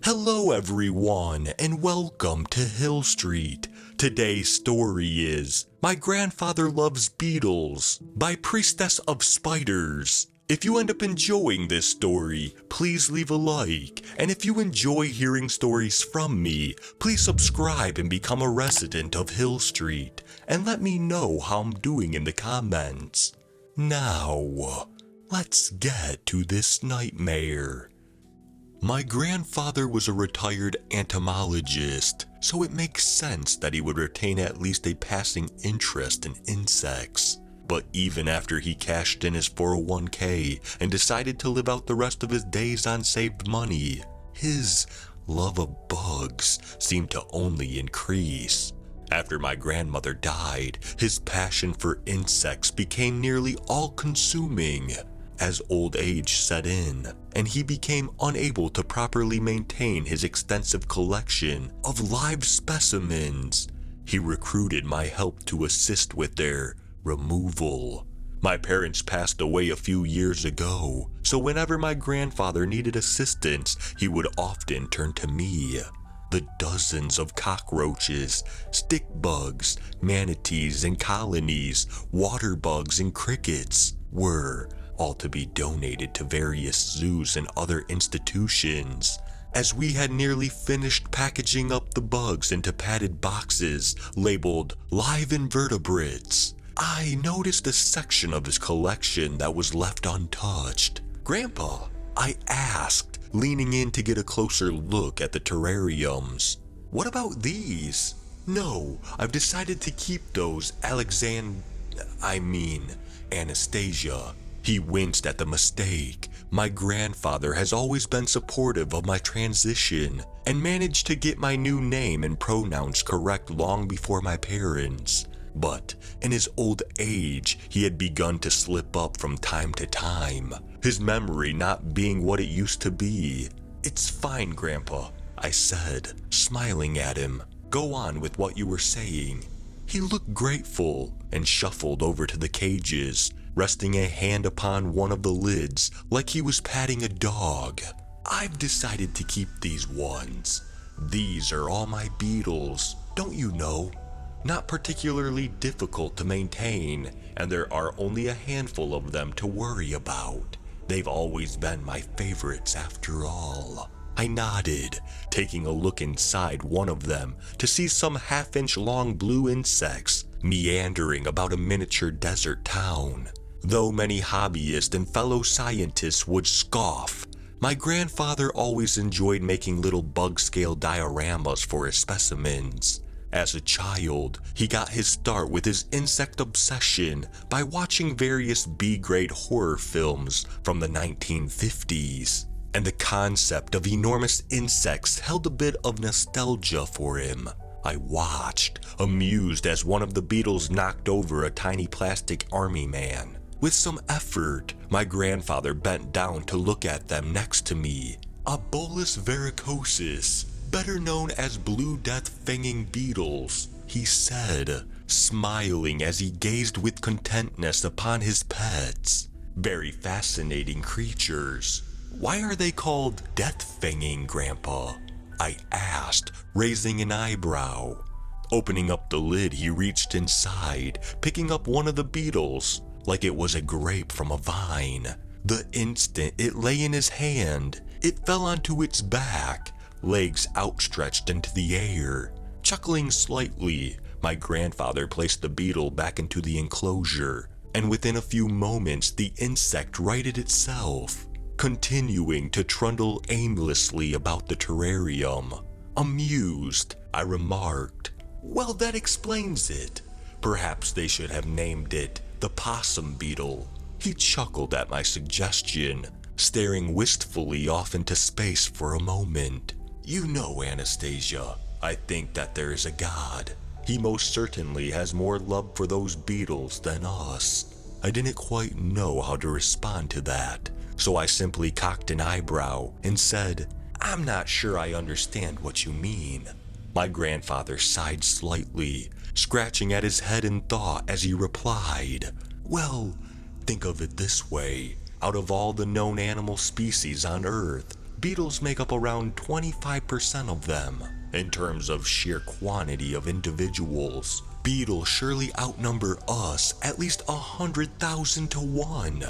Hello everyone and welcome to Hill Street. Today's story is My Grandfather Loves Beetles by Priestess of Spiders. If you end up enjoying this story, please leave a like, and if you enjoy hearing stories from me, please subscribe and become a resident of Hill Street, and let me know how I'm doing in the comments. Now, let's get to this nightmare. My grandfather was a retired entomologist, so it makes sense that he would retain at least a passing interest in insects. But even after he cashed in his 401k and decided to live out the rest of his days on saved money, his love of bugs seemed to only increase. After my grandmother died, his passion for insects became nearly all-consuming. As old age set in, and he became unable to properly maintain his extensive collection of live specimens, he recruited my help to assist with their removal. My parents passed away a few years ago, so whenever my grandfather needed assistance, he would often turn to me. The dozens of cockroaches, stick bugs, manatees and colonies, water bugs and crickets were all to be donated to various zoos and other institutions. As we had nearly finished packaging up the bugs into padded boxes labeled live invertebrates, I noticed a section of his collection that was left untouched. "Grandpa," I asked, leaning in to get a closer look at the terrariums, "what about these?" "No, I've decided to keep those, Anastasia." He winced at the mistake. My grandfather has always been supportive of my transition and managed to get my new name and pronouns correct long before my parents. But in his old age, he had begun to slip up from time to time, his memory not being what it used to be. "It's fine, Grandpa," I said, smiling at him. "Go on with what you were saying." He looked grateful and shuffled over to the cages, resting a hand upon one of the lids like he was patting a dog. "I've decided to keep these ones. These are all my beetles, don't you know? Not particularly difficult to maintain, and there are only a handful of them to worry about. They've always been my favorites after all." I nodded, taking a look inside one of them to see some half-inch long blue insects meandering about a miniature desert town. Though many hobbyists and fellow scientists would scoff, my grandfather always enjoyed making little bug-scale dioramas for his specimens. As a child, he got his start with his insect obsession by watching various B-grade horror films from the 1950s, and the concept of enormous insects held a bit of nostalgia for him. I watched, amused as one of the beetles knocked over a tiny plastic army man. With some effort, my grandfather bent down to look at them next to me. A Bolus varicosus, better known as blue death-fanging beetles, he said, smiling as he gazed with contentness upon his pets. "Very fascinating creatures. Why are they called death-fanging, Grandpa?" I asked, raising an eyebrow. Opening up the lid, he reached inside, picking up one of the beetles like it was a grape from a vine. The instant it lay in his hand, it fell onto its back, legs outstretched into the air. Chuckling slightly, my grandfather placed the beetle back into the enclosure, and within a few moments the insect righted itself, continuing to trundle aimlessly about the terrarium. Amused, I remarked, "Well, that explains it. Perhaps they should have named it the possum beetle." He chuckled at my suggestion, staring wistfully off into space for a moment. "You know, Anastasia, I think that there is a God. He most certainly has more love for those beetles than us." I didn't quite know how to respond to that, so I simply cocked an eyebrow and said, "I'm not sure I understand what you mean." My grandfather sighed slightly, scratching at his head in thought as he replied, "Well, think of it this way. Out of all the known animal species on Earth, beetles make up around 25% of them. In terms of sheer quantity of individuals, beetles surely outnumber us at least 100,000 to 1.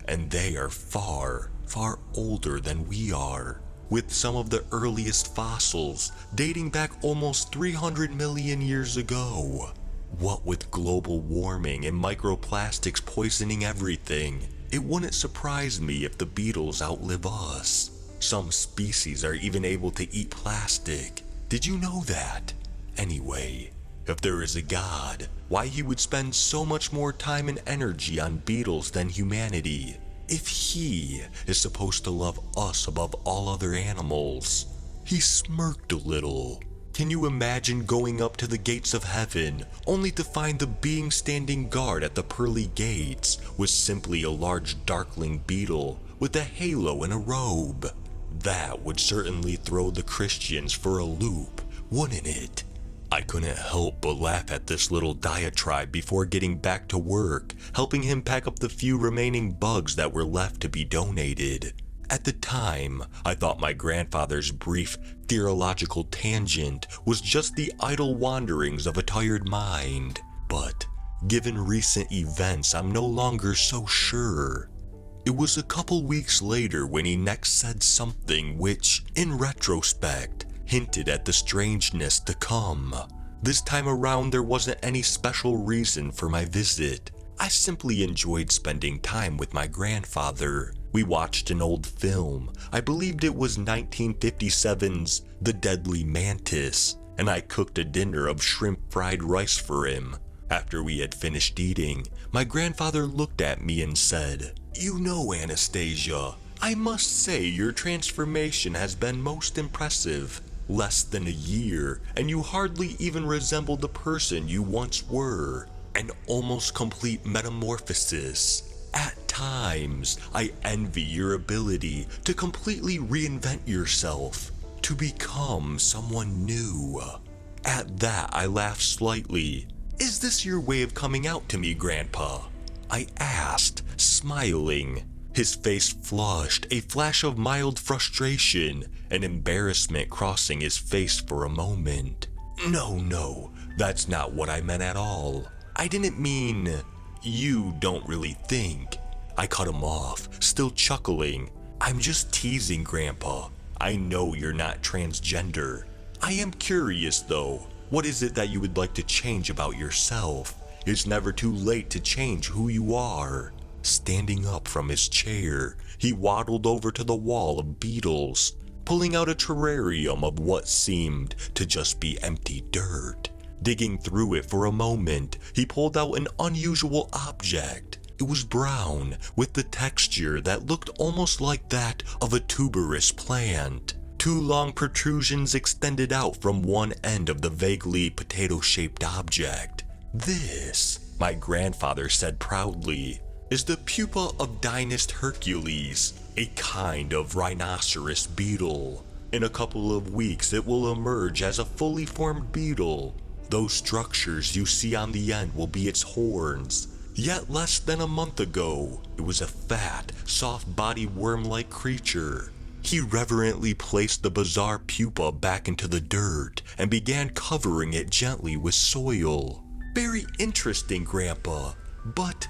And they are far, far older than we are, with some of the earliest fossils dating back almost 300 million years ago. What with global warming and microplastics poisoning everything, it wouldn't surprise me if the beetles outlive us. Some species are even able to eat plastic. Did you know that? Anyway, if there is a God, why he would spend so much more time and energy on beetles than humanity, if he is supposed to love us above all other animals? He smirked a little. Can you imagine going up to the gates of heaven, only to find the being standing guard at the pearly gates was simply a large darkling beetle with a halo and a robe? That would certainly throw the Christians for a loop, wouldn't it? I couldn't help but laugh at this little diatribe before getting back to work, helping him pack up the few remaining bugs that were left to be donated. At the time, I thought my grandfather's brief theological tangent was just the idle wanderings of a tired mind, but given recent events, I'm no longer so sure. It was a couple weeks later when he next said something which, in retrospect, hinted at the strangeness to come. This time around, there wasn't any special reason for my visit. I simply enjoyed spending time with my grandfather. We watched an old film. I believed it was 1957's The Deadly Mantis, and I cooked a dinner of shrimp fried rice for him. After we had finished eating, my grandfather looked at me and said, "You know, Anastasia, I must say your transformation has been most impressive. Less than a year, and you hardly even resemble the person you once were. An almost complete metamorphosis. At times, I envy your ability to completely reinvent yourself, to become someone new." At that, I laughed slightly. "Is this your way of coming out to me, Grandpa?" I asked, smiling. His face flushed, a flash of mild frustration and embarrassment crossing his face for a moment. No, that's not what I meant at all. I didn't mean, you don't really think." I cut him off, still chuckling. "I'm just teasing, Grandpa. I know you're not transgender. I am curious though, what is it that you would like to change about yourself? It's never too late to change who you are." Standing up from his chair, he waddled over to the wall of beetles, pulling out a terrarium of what seemed to just be empty dirt. Digging through it for a moment, he pulled out an unusual object. It was brown, with the texture that looked almost like that of a tuberous plant. Two long protrusions extended out from one end of the vaguely potato-shaped object. "This," my grandfather said proudly, "is the pupa of Dynast Hercules, a kind of rhinoceros beetle. In a couple of weeks, it will emerge as a fully formed beetle. Those structures you see on the end will be its horns. Yet less than a month ago, it was a fat, soft-bodied worm-like creature." He reverently placed the bizarre pupa back into the dirt and began covering it gently with soil. "Very interesting, Grandpa, but,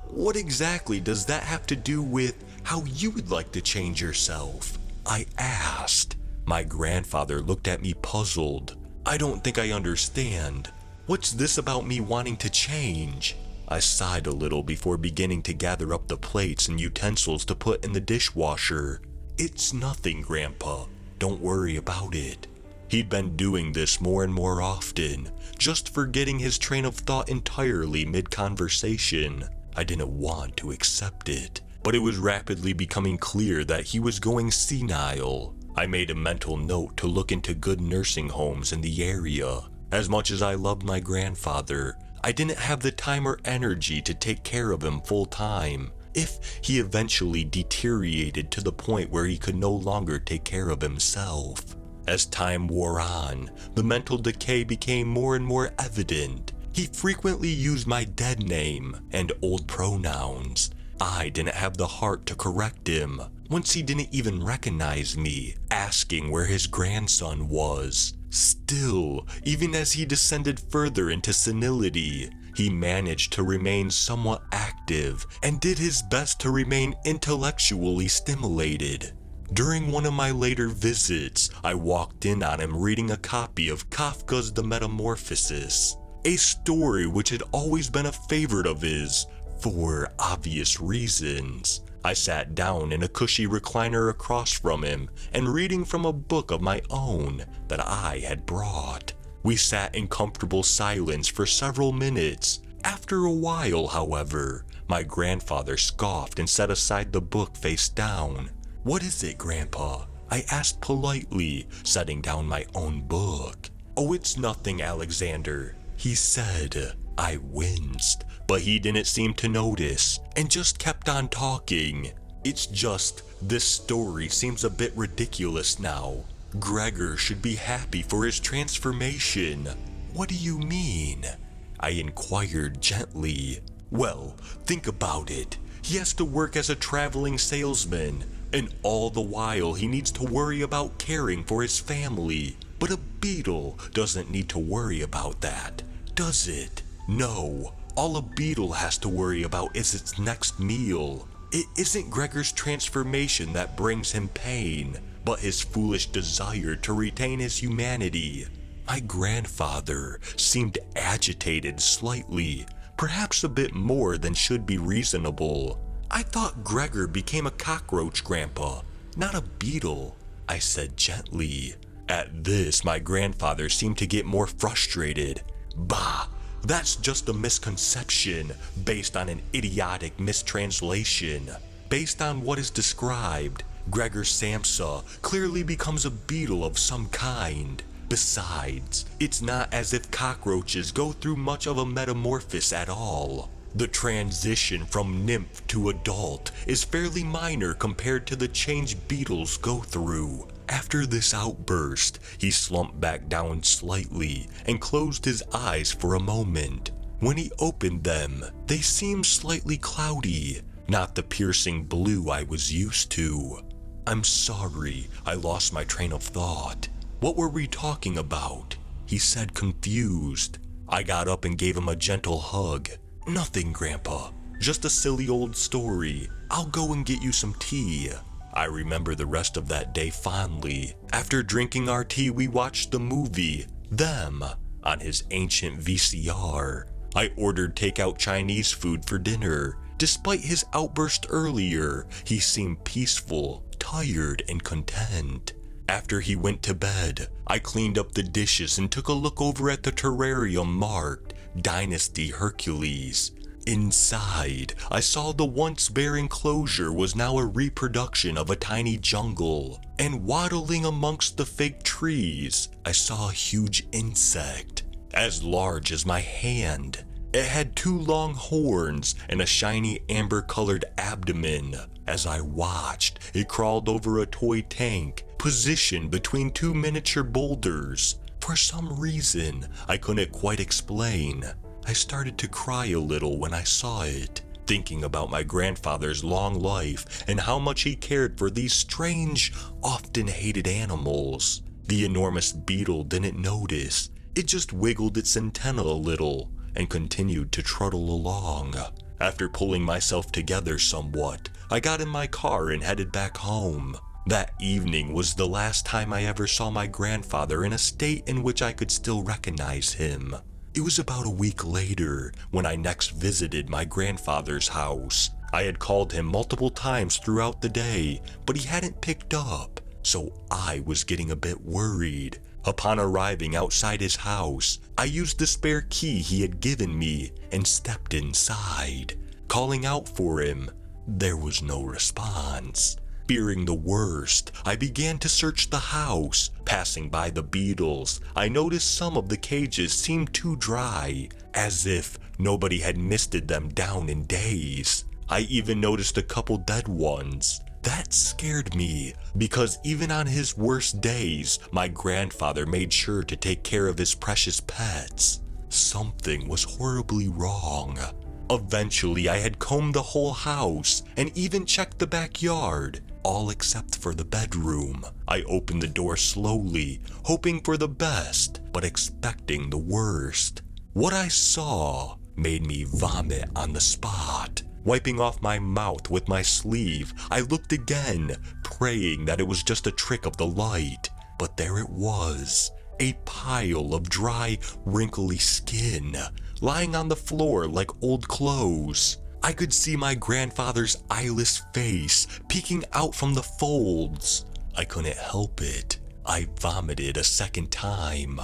what exactly does that have to do with how you would like to change yourself?" I asked. My grandfather looked at me puzzled. "I don't think I understand. What's this about me wanting to change?" I sighed a little before beginning to gather up the plates and utensils to put in the dishwasher. "It's nothing, Grandpa. Don't worry about it." He'd been doing this more and more often, just forgetting his train of thought entirely mid-conversation. I didn't want to accept it, but it was rapidly becoming clear that he was going senile. I made a mental note to look into good nursing homes in the area. As much as I loved my grandfather, I didn't have the time or energy to take care of him full time. If he eventually deteriorated to the point where he could no longer take care of himself. As time wore on, the mental decay became more and more evident. He frequently used my dead name and old pronouns. I didn't have the heart to correct him. Once he didn't even recognize me, asking where his grandson was. Still, even as he descended further into senility, he managed to remain somewhat active and did his best to remain intellectually stimulated. During one of my later visits, I walked in on him reading a copy of Kafka's The Metamorphosis, a story which had always been a favorite of his, for obvious reasons. I sat down in a cushy recliner across from him and reading from a book of my own that I had brought. We sat in comfortable silence for several minutes. After a while, however, my grandfather scoffed and set aside the book face down. "What is it, Grandpa?" I asked politely, setting down my own book. "Oh, it's nothing, Alexander," he said. I winced, but he didn't seem to notice and just kept on talking. "It's just, this story seems a bit ridiculous now. Gregor should be happy for his transformation." "What do you mean?" I inquired gently. "Well, think about it. He has to work as a traveling salesman, and all the while he needs to worry about caring for his family. But a beetle doesn't need to worry about that, does it? No, all a beetle has to worry about is its next meal. It isn't Gregor's transformation that brings him pain, but his foolish desire to retain his humanity." My grandfather seemed agitated slightly, perhaps a bit more than should be reasonable. "I thought Gregor became a cockroach, Grandpa, not a beetle," I said gently. At this, my grandfather seemed to get more frustrated. "Bah! That's just a misconception based on an idiotic mistranslation. Based on what is described, Gregor Samsa clearly becomes a beetle of some kind. Besides, it's not as if cockroaches go through much of a metamorphosis at all. The transition from nymph to adult is fairly minor compared to the change beetles go through." After this outburst, he slumped back down slightly and closed his eyes for a moment. When he opened them, they seemed slightly cloudy, not the piercing blue I was used to. "I'm sorry, I lost my train of thought. What were we talking about?" he said, confused. I got up and gave him a gentle hug. "Nothing, Grandpa. Just a silly old story. I'll go and get you some tea." I remember the rest of that day fondly. After drinking our tea, we watched the movie, Them, on his ancient VCR. I ordered takeout Chinese food for dinner. Despite his outburst earlier, he seemed peaceful, tired, and content. After he went to bed, I cleaned up the dishes and took a look over at the terrarium marked Dynasty Hercules. Inside, I saw the once bare enclosure was now a reproduction of a tiny jungle, and waddling amongst the fake trees, I saw a huge insect, as large as my hand. It had 2 long horns and a shiny amber-colored abdomen. As I watched, it crawled over a toy tank, positioned between 2 miniature boulders. For some reason, I couldn't quite explain, I started to cry a little when I saw it, thinking about my grandfather's long life and how much he cared for these strange, often hated animals. The enormous beetle didn't notice. It just wiggled its antenna a little and continued to trundle along. After pulling myself together somewhat, I got in my car and headed back home. That evening was the last time I ever saw my grandfather in a state in which I could still recognize him. It was about a week later when I next visited my grandfather's house. I had called him multiple times throughout the day, but he hadn't picked up, so I was getting a bit worried. Upon arriving outside his house, I used the spare key he had given me and stepped inside. Calling out for him, there was no response. Fearing the worst, I began to search the house. Passing by the beetles, I noticed some of the cages seemed too dry, as if nobody had misted them down in days. I even noticed a couple dead ones. That scared me, because even on his worst days, my grandfather made sure to take care of his precious pets. Something was horribly wrong. Eventually, I had combed the whole house and even checked the backyard. all except for the bedroom. I opened the door slowly, hoping for the best, but expecting the worst. What I saw made me vomit on the spot. Wiping off my mouth with my sleeve, I looked again, praying that it was just a trick of the light. But there it was, a pile of dry, wrinkly skin, lying on the floor like old clothes. I could see my grandfather's eyeless face peeking out from the folds. I couldn't help it. I vomited a second time.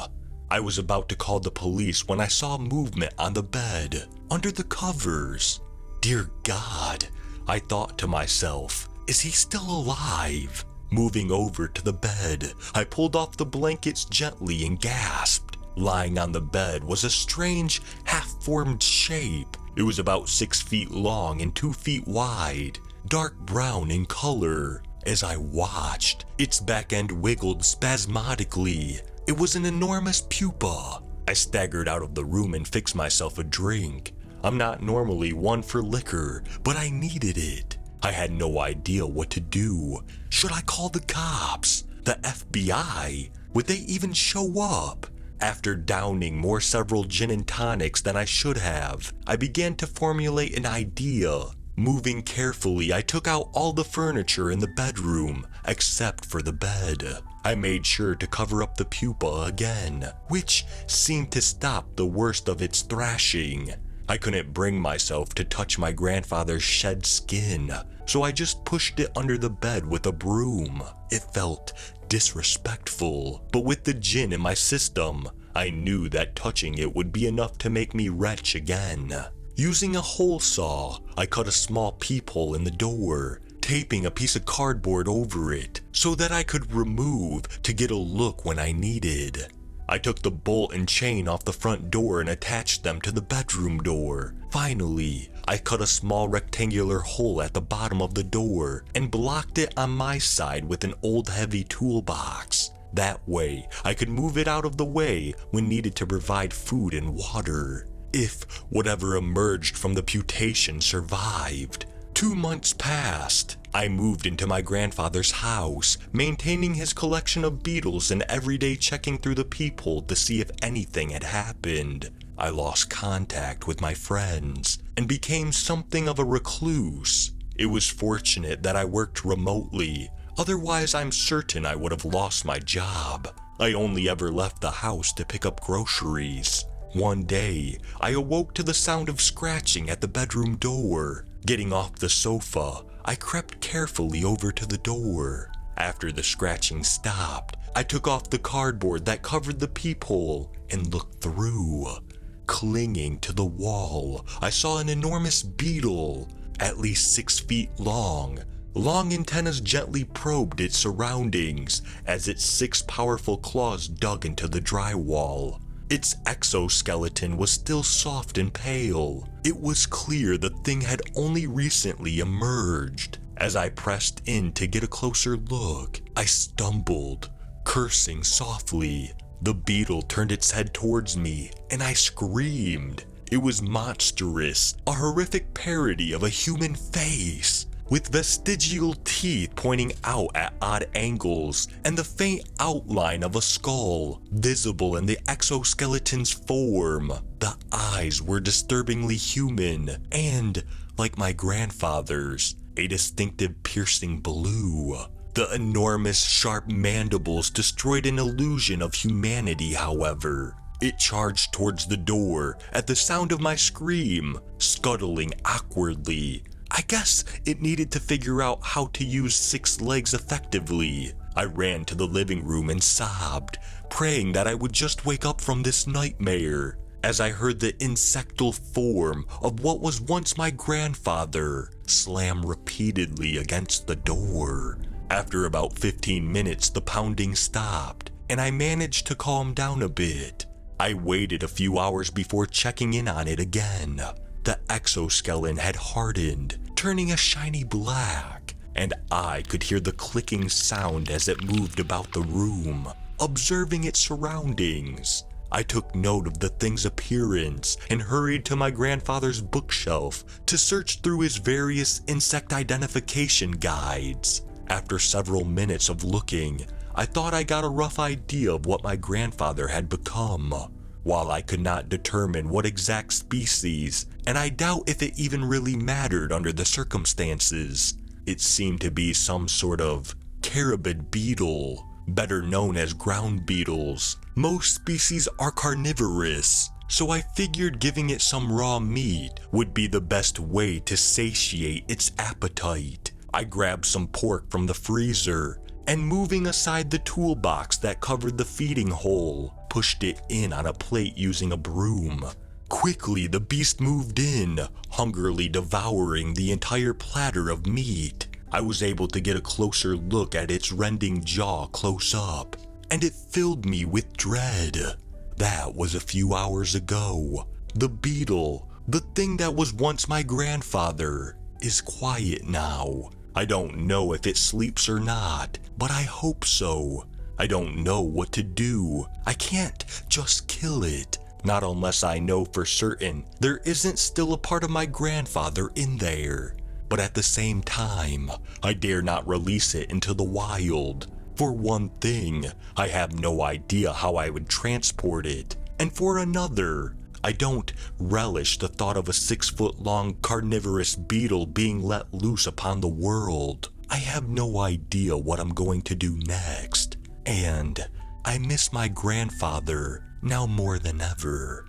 I was about to call the police when I saw movement on the bed, under the covers. Dear God, I thought to myself, is he still alive? Moving over to the bed, I pulled off the blankets gently and gasped. Lying on the bed was a strange, half-formed shape. It was about 6 feet long and 2 feet wide, dark brown in color. As I watched, its back end wiggled spasmodically. It was an enormous pupa. I staggered out of the room and fixed myself a drink. I'm not normally one for liquor, but I needed it. I had no idea what to do. Should I call the cops? The FBI? Would they even show up? After downing more several gin and tonics than I should have, I began to formulate an idea. Moving carefully, I took out all the furniture in the bedroom, except for the bed. I made sure to cover up the pupa again, which seemed to stop the worst of its thrashing. I couldn't bring myself to touch my grandfather's shed skin, so I just pushed it under the bed with a broom. It felt disrespectful, but with the gin in my system, I knew that touching it would be enough to make me retch again. Using a hole saw, I cut a small peephole in the door, taping a piece of cardboard over it so that I could remove to get a look when I needed. I took the bolt and chain off the front door and attached them to the bedroom door. Finally, I cut a small rectangular hole at the bottom of the door and blocked it on my side with an old heavy toolbox. That way, I could move it out of the way when needed to provide food and water, if whatever emerged from the puttation survived. 2 months passed. I moved into my grandfather's house, maintaining his collection of beetles and every day checking through the peephole to see if anything had happened. I lost contact with my friends and became something of a recluse. It was fortunate that I worked remotely, otherwise I'm certain I would have lost my job. I only ever left the house to pick up groceries. One day, I awoke to the sound of scratching at the bedroom door. Getting off the sofa, I crept carefully over to the door. After the scratching stopped, I took off the cardboard that covered the peephole and looked through. Clinging to the wall, I saw an enormous beetle, at least 6 feet long. Long antennas gently probed its surroundings as its 6 powerful claws dug into the drywall. Its exoskeleton was still soft and pale. It was clear the thing had only recently emerged. As I pressed in to get a closer look, I stumbled, cursing softly. The beetle turned its head towards me, and I screamed. It was monstrous, a horrific parody of a human face, with vestigial teeth pointing out at odd angles and the faint outline of a skull visible in the exoskeleton's form. The eyes were disturbingly human and, like my grandfather's, a distinctive piercing blue. The enormous sharp mandibles destroyed an illusion of humanity, however. It charged towards the door at the sound of my scream, scuttling awkwardly. I guess it needed to figure out how to use 6 legs effectively. I ran to the living room and sobbed, praying that I would just wake up from this nightmare, as I heard the insectal form of what was once my grandfather slam repeatedly against the door. After about 15 minutes, the pounding stopped, and I managed to calm down a bit. I waited a few hours before checking in on it again. The exoskeleton had hardened, turning a shiny black, and I could hear the clicking sound as it moved about the room, observing its surroundings. I took note of the thing's appearance and hurried to my grandfather's bookshelf to search through his various insect identification guides. After several minutes of looking, I thought I got a rough idea of what my grandfather had become. While I could not determine what exact species, and I doubt if it even really mattered under the circumstances, it seemed to be some sort of carabid beetle, better known as ground beetles. Most species are carnivorous, so I figured giving it some raw meat would be the best way to satiate its appetite. I grabbed some pork from the freezer, and moving aside the toolbox that covered the feeding hole, pushed it in on a plate using a broom. Quickly, the beast moved in, hungrily devouring the entire platter of meat. I was able to get a closer look at its rending jaw close up, and it filled me with dread. That was a few hours ago. The beetle, the thing that was once my grandfather, is quiet now. I don't know if it sleeps or not, but I hope so. I don't know what to do. I can't just kill it. Not unless I know for certain there isn't still a part of my grandfather in there. But at the same time, I dare not release it into the wild. For one thing, I have no idea how I would transport it. And for another, I don't relish the thought of a 6-foot-long carnivorous beetle being let loose upon the world. I have no idea what I'm going to do next. And I miss my grandfather now more than ever.